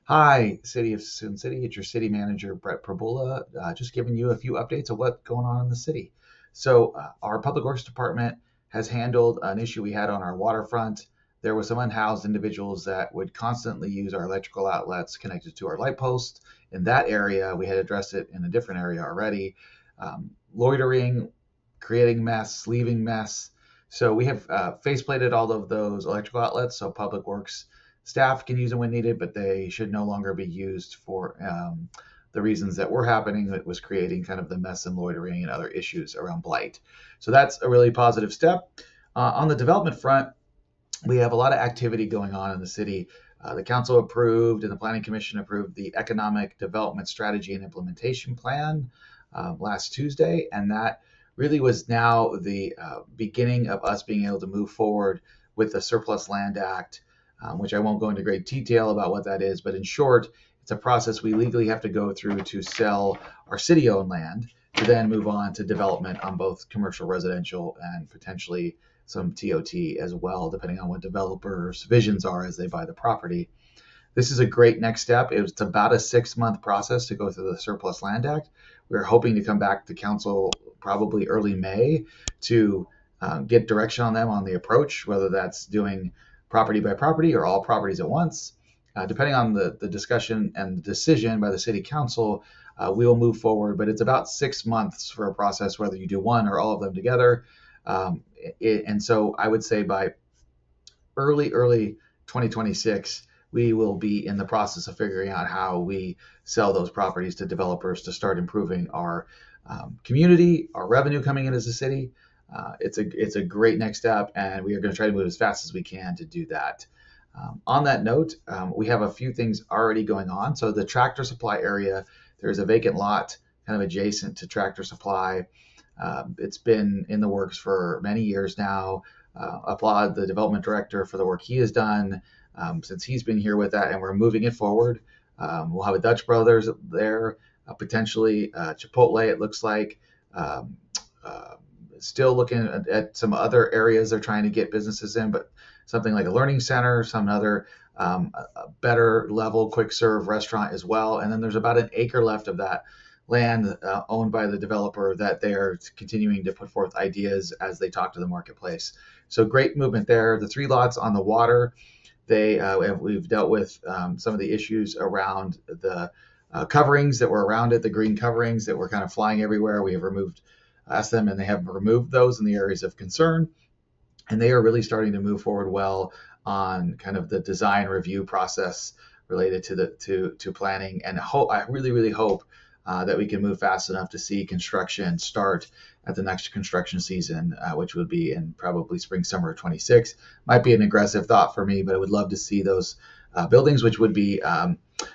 Hi, City of Sassoon City. It's your city manager, Brett Prabula, just giving you a few updates of what's going on in the city. Our Public Works Department has handled an issue we had on our waterfront. There were some unhoused individuals that would constantly use our electrical outlets connected to our light post. In that area, we had addressed it in a different area already. Loitering, creating mess, leaving mess. So we have faceplated all of those electrical outlets so Public Works staff can use them when needed, but they should no longer be used for the reasons that were happening. That was creating kind of the mess and loitering and other issues around blight. So that's a really positive step. On the development front, we have a lot of activity going on in the city. The council approved and the planning commission approved the economic development strategy and implementation plan last Tuesday, and that really was now the beginning of us being able to move forward with the Surplus Land Act, which I won't go into great detail about what that is, but in short, it's a process we legally have to go through to sell our city-owned land to then move on to development on both commercial, residential, and potentially some TOT as well, depending on what developers' visions are as they buy the property. This is a great next step. It's about a 6-month process to go through the Surplus Land Act. We're hoping to come back to council probably early May to get direction on them on the approach, whether that's doing property by property or all properties at once. Depending on the discussion and the decision by the city council, we will move forward. But it's about 6 months for a process, whether you do one or all of them together. And so I would say by early 2026, we will be in the process of figuring out how we sell those properties to developers to start improving our community, our revenue coming in as a city. It's a great next step, and we are going to try to move as fast as we can to do that. On that note, we have a few things already going on. So the Tractor Supply area, there's a vacant lot kind of adjacent to Tractor Supply. It's been in the works for many years now. Applaud the development director for the work he has done since he's been here with that, and we're moving it forward. We'll have a Dutch Brothers there, potentially Chipotle, it looks like. Um, uh, Still looking at some other areas they're trying to get businesses in, but something like a learning center, some other a better level quick serve restaurant as well. And then there's about an acre left of that land owned by the developer that they are continuing to put forth ideas as they talk to the marketplace. So great movement there. The 3 lots on the water, we've dealt with some of the issues around the coverings that were around it, the green coverings that were kind of flying everywhere. We have removed asked them, and they have removed those in the areas of concern. And they are really starting to move forward well on kind of the design review process related to to planning. And I really hope that we can move fast enough to see construction start at the next construction season, which would be in probably spring summer of 26. Might be an aggressive thought for me, but I would love to see those buildings, which would be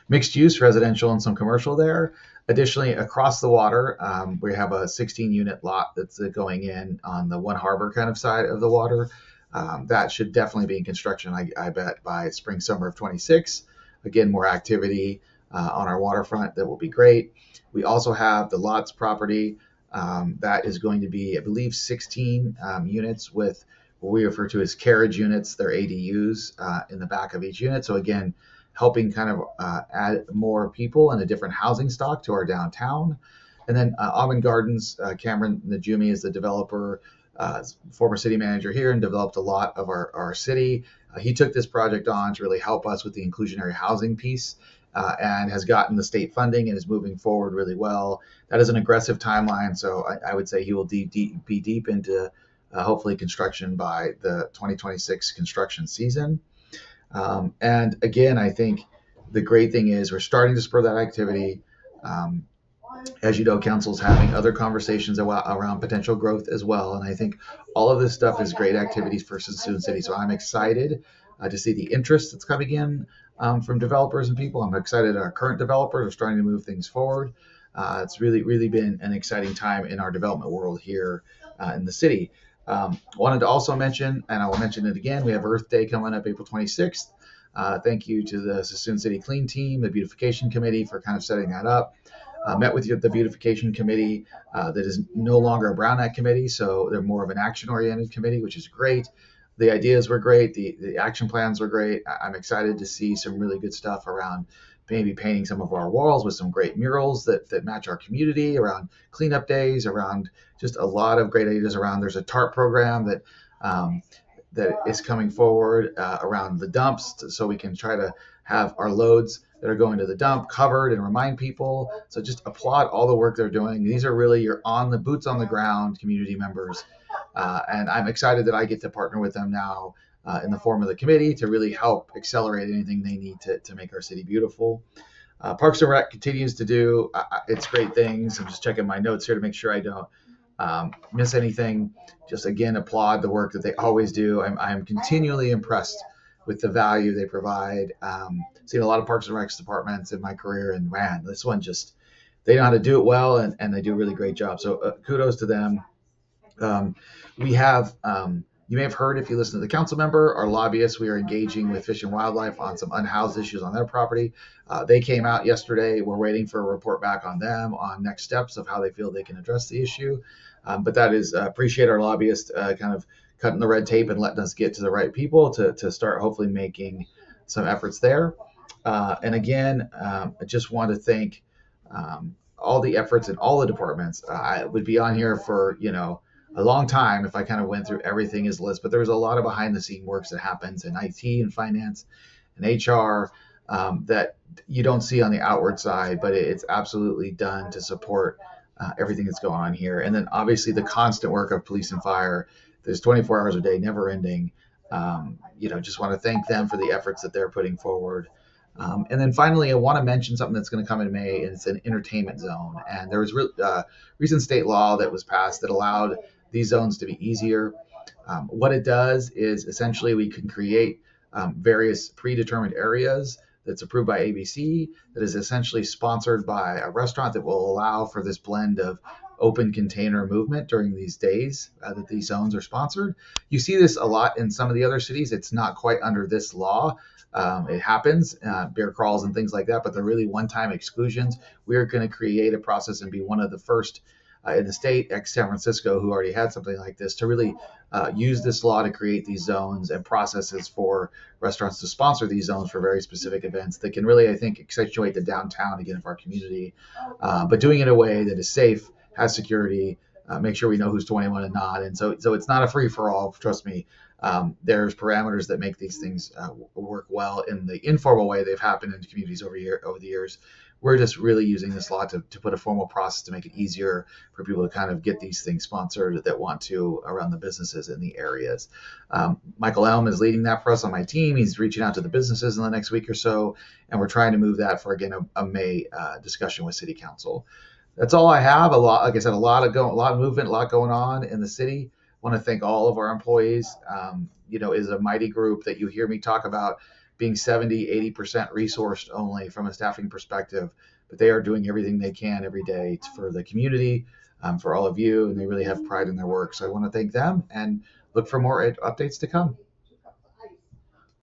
mixed use, residential and some commercial there. Additionally, across the water, we have a 16 unit lot that's going in on the One Harbor kind of side of the water. That should definitely be in construction, I bet, by spring, summer of 26. Again, more activity on our waterfront. That will be great. We also have the Lots property that is going to be, I believe, 16 units with what we refer to as carriage units. They're ADUs in the back of each unit. So again, helping kind of add more people and a different housing stock to our downtown. And then Almond Gardens, Cameron Najumi is the developer, former city manager here, and developed a lot of our city. He took this project on to really help us with the inclusionary housing piece. And has gotten the state funding and is moving forward really well. That is an aggressive timeline, so I would say he will be deep into hopefully construction by the 2026 construction season. And again, I think the great thing is we're starting to spur that activity. Um, as you know, council's having other conversations around potential growth as well. And I think all of this stuff is great activities for Sassoon City. So I'm excited to see the interest that's coming in from developers and people. I'm excited our current developers are starting to move things forward. It's really been an exciting time in our development world here in the city. Wanted to also mention, and I will mention it again, we have Earth Day coming up April 26th. Thank you to the Sassoon City Clean Team, the beautification committee for kind of setting that up. Met with the beautification committee that is no longer a Brown Act committee, so they're more of an action-oriented committee, which is great. The ideas were great. The action plans were great. I'm excited to see some really good stuff around maybe painting some of our walls with some great murals that match our community, around cleanup days, around just a lot of great ideas around. There's a TARP program um, that is coming forward around the dumps, so we can try to have our loads that are going to the dump covered and remind people. So just applaud all the work they're doing. These are really your on the boots on the ground community members. And I'm excited that I get to partner with them now in the form of the committee to really help accelerate anything they need to make our city beautiful. Parks and Rec continues to do its great things. I'm just checking my notes here to make sure I don't miss anything. Just again, applaud the work that they always do. I'm continually impressed with the value they provide. Seen a lot of Parks and Recs departments in my career, and man, this one just, they know how to do it well, and they do a really great job. So kudos to them. We have, you may have heard if you listen to the council member, our lobbyists, we are engaging with Fish and Wildlife on some unhoused issues on their property. They came out yesterday. We're waiting for a report back on them on next steps of how they feel they can address the issue. But that is, appreciate our lobbyists kind of cutting the red tape and letting us get to the right people to start hopefully making some efforts there. And again, I just want to thank all the efforts in all the departments. I would be on here for, a long time if I kind of went through everything as list, but there's a lot of behind the scene works that happens in IT and finance and HR that you don't see on the outward side, but it's absolutely done to support everything that's going on here. And then obviously the constant work of police and fire. There's 24 hours a day, never ending. Just want to thank them for the efforts that they're putting forward. And then finally, I want to mention something that's going to come in May, and it's an entertainment zone. And there was recent state law that was passed that allowed these zones to be easier. What it does is essentially we can create various predetermined areas that's approved by ABC that is essentially sponsored by a restaurant that will allow for this blend of open container movement during these days that these zones are sponsored. You see this a lot in some of the other cities. It's not quite under this law. It happens, bear crawls and things like that, but they're really one-time exclusions. We're going to create a process and be one of the first in the state, ex San Francisco, who already had something like this, to really use this law to create these zones and processes for restaurants to sponsor these zones for very specific events that can really, I think, accentuate the downtown again of our community, but doing it in a way that is safe, has security, make sure we know who's 21 and not. And so it's not a free for all. Trust me. There's parameters that make these things work well in the informal way they've happened in communities over the years. We're just really using this law to put a formal process to make it easier for people to kind of get these things sponsored that want to around the businesses in the areas. Michael Elm is leading that for us on my team. He's reaching out to the businesses in the next week or so, and we're trying to move that for, again, a May discussion with City Council. That's all I have. Like I said, a lot of movement, a lot going on in the city. Want to thank all of our employees. Is a mighty group that you hear me talk about being 70-80% resourced only from a staffing perspective, but they are doing everything they can every day for the community, for all of you, and they really have pride in their work. So I want to thank them and look for more updates to come.